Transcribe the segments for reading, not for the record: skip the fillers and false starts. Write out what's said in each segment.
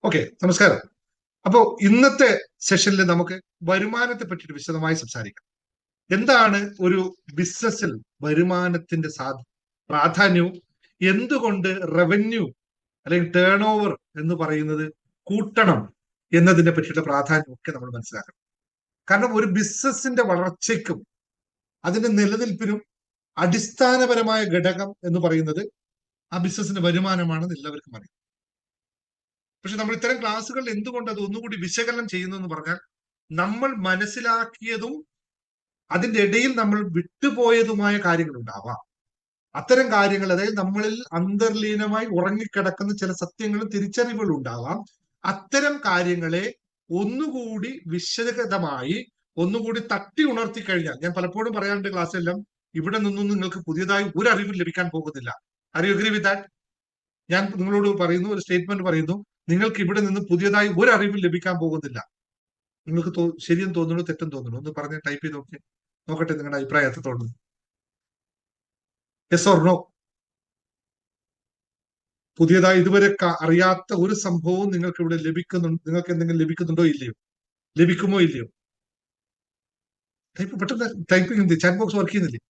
Okay, നമസ്കാരം. അപ്പോ ഇന്നത്തെ സെഷനിൽ നമുക്ക് വരുമാനത്തെ പറ്റിയിട്ട് വിശദമായി സംസാരിക്കാം. എന്താണ് ഒരു ബിസിനസ്സിൽ വരുമാനത്തിന്റെ പ്രാധാന്യവും, എന്തുകൊണ്ട് റവന്യൂ അല്ലെങ്കിൽ ടേൺ ഓവർ എന്ന് പറയുന്നത് കൂട്ടണം എന്നതിനെ പറ്റിയുള്ള പ്രാധാന്യം ഒക്കെ നമ്മൾ മനസ്സിലാക്കണം. കാരണം ഒരു ബിസിനസിന്റെ വളർച്ചയ്ക്കും അതിന്റെ നിലനിൽപ്പിനും അടിസ്ഥാനപരമായ ഘടകം എന്ന് പറയുന്നത് ആ ബിസിനസിന്റെ വരുമാനമാണെന്ന് എല്ലാവർക്കും അറിയാം. പക്ഷെ നമ്മൾ ഇത്തരം ക്ലാസ്സുകളിൽ എന്തുകൊണ്ട് അത് ഒന്നുകൂടി വിശകലനം ചെയ്യുന്നു എന്ന് പറഞ്ഞാൽ, നമ്മൾ മനസ്സിലാക്കിയതും അതിന്റെ ഇടയിൽ നമ്മൾ വിട്ടുപോയതുമായ കാര്യങ്ങൾ ഉണ്ടാവാം. അത്തരം കാര്യങ്ങൾ, അതായത് നമ്മളിൽ അന്തർലീനമായി ഉറങ്ങിക്കിടക്കുന്ന ചില സത്യങ്ങളും തിരിച്ചറിവുകളും ഉണ്ടാവാം. അത്തരം കാര്യങ്ങളെ ഒന്നുകൂടി വിശദമായി ഒന്നുകൂടി തട്ടി ഉണർത്തി കഴിഞ്ഞാൽ, ഞാൻ പലപ്പോഴും പറയാറുണ്ട് ക്ലാസ്സെല്ലാം, ഇവിടെ നിന്നും നിങ്ങൾക്ക് പുതിയതായി ഒരു അറിവും ലഭിക്കാൻ പോകുന്നില്ല. Are you agree with that? ഞാൻ നിങ്ങളോട് പറയുന്നു, ഒരു സ്റ്റേറ്റ്മെന്റ് പറയുന്നു, നിങ്ങൾക്ക് ഇവിടെ നിന്ന് പുതിയതായി ഒരു അറിവും ലഭിക്കാൻ പോകുന്നില്ല. നിങ്ങൾക്ക് ശരിയെന്ന് തോന്നുന്നു, തെറ്റെന്ന് തോന്നുന്നു? ഒന്ന് പറഞ്ഞ് ടൈപ്പ് ചെയ്ത് നോക്കട്ടെ നിങ്ങളുടെ അഭിപ്രായം എത്രത്തോളം. Yes or no? പുതിയതായി ഇതുവരെ അറിയാത്ത ഒരു സംഭവവും നിങ്ങൾക്ക് ഇവിടെ നിങ്ങൾക്ക് എന്തെങ്കിലും ലഭിക്കുന്നുണ്ടോ ഇല്ലയോ? ലഭിക്കുമോ ഇല്ലയോ? ടൈപ്പ് പെട്ടെന്ന് ടൈപ്പ് ചെയ്യുന്നത്, ചാറ്റ് ബോക്സ് വർക്ക് ചെയ്യുന്നില്ലേ?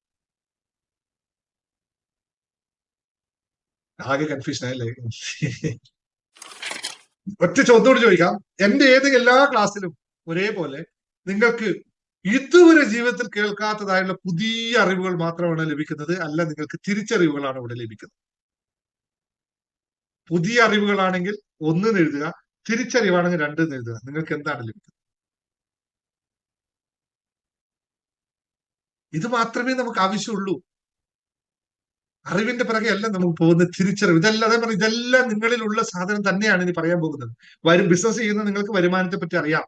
ആകെ കൺഫ്യൂഷൻ ആയല്ലേ? ഒറ്റ ചോദ്യത്തോട് ചോദിക്കാം. എന്റെ എല്ലാ ക്ലാസ്സിലും ഒരേപോലെ നിങ്ങൾക്ക് ഇതുവരെ ജീവിതത്തിൽ കേൾക്കാത്തതായുള്ള പുതിയ അറിവുകൾ മാത്രമാണ് ലഭിക്കുന്നത്, അല്ല നിങ്ങൾക്ക് തിരിച്ചറിവുകളാണ് ഇവിടെ ലഭിക്കുന്നത്. പുതിയ അറിവുകളാണെങ്കിൽ 1 എഴുതുക, തിരിച്ചറിവാണെങ്കിൽ 2 എഴുതുക. നിങ്ങൾക്ക് എന്താണ് ലഭിക്കുന്നത്? ഇത് മാത്രമേ നമുക്ക് ആവശ്യമുള്ളൂ. അറിവിന്റെ പിറകെ അല്ല നമുക്ക് പോകുന്ന തിരിച്ചറിവ്. ഇതെല്ലാം നിങ്ങളിലുള്ള സാധനം തന്നെയാണ് ഇനി പറയാൻ പോകുന്നത്. ബിസിനസ് ചെയ്യുന്ന നിങ്ങൾക്ക് വരുമാനത്തെ പറ്റി അറിയാം.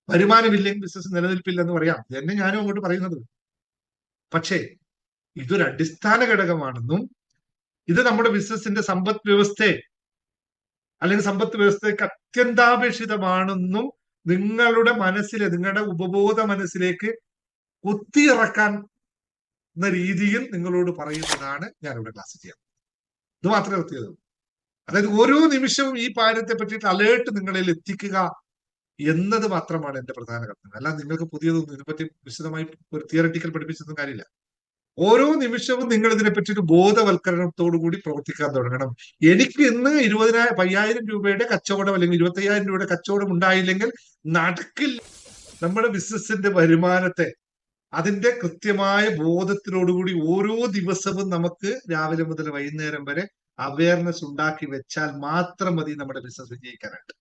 വരുമാനമില്ലെങ്കിൽ ബിസിനസ് നിലനിൽപ്പില്ലെന്ന് പറയാം. ഇതന്നെ ഞാനും അങ്ങോട്ട് പറയുന്നത്. പക്ഷേ ഇതൊരു അടിസ്ഥാന ഘടകമാണെന്നും ഇത് നമ്മുടെ ബിസിനസിന്റെ സമ്പദ് വ്യവസ്ഥയെ അല്ലെങ്കിൽ സമ്പദ് വ്യവസ്ഥയ്ക്ക് അത്യന്താപേക്ഷിതമാണെന്നും നിങ്ങളുടെ ഉപബോധ മനസ്സിലേക്ക് കുത്തിയിറക്കാൻ എന്ന രീതിയിൽ നിങ്ങളോട് പറയുന്നതാണ് ഞാനിവിടെ ക്ലാസ് ചെയ്യാം. ഇത് മാത്രമേ പ്രത്യേകത. അതായത് ഓരോ നിമിഷവും ഈ കാര്യത്തെ പറ്റിയിട്ട് അലേർട്ട് നിങ്ങളിൽ എത്തിക്കുക എന്നത് മാത്രമാണ് എന്റെ പ്രധാന കർത്തവ്യം. അല്ല നിങ്ങൾക്ക് പുതിയതൊന്നും ഇതിനെപ്പറ്റി വിശദമായി ഒരു തിയററ്റിക്കൽ പഠിപ്പിച്ചൊന്നും കാര്യമില്ല. ഓരോ നിമിഷവും നിങ്ങൾ ഇതിനെ പറ്റിയിട്ട് ബോധവൽക്കരണത്തോടു കൂടി പ്രവർത്തിക്കാൻ തുടങ്ങണം. എനിക്ക് ഇന്ന് 50,000 രൂപയുടെ കച്ചവടം അല്ലെങ്കിൽ 25,000 രൂപയുടെ കച്ചവടം ഉണ്ടായില്ലെങ്കിൽ നടക്കില്ല. നമ്മുടെ ബിസിനസിന്റെ വരുമാനത്തെ അതിന്റെ കൃത്യമായ ബോധത്തിനോടുകൂടി ഓരോ ദിവസവും നമുക്ക് രാവിലെ മുതൽ വൈകുന്നേരം വരെ അവയർനെസ് ഉണ്ടാക്കി വെച്ചാൽ മാത്രം മതി നമ്മുടെ ബിസിനസ് വിജയിക്കാനായിട്ട്.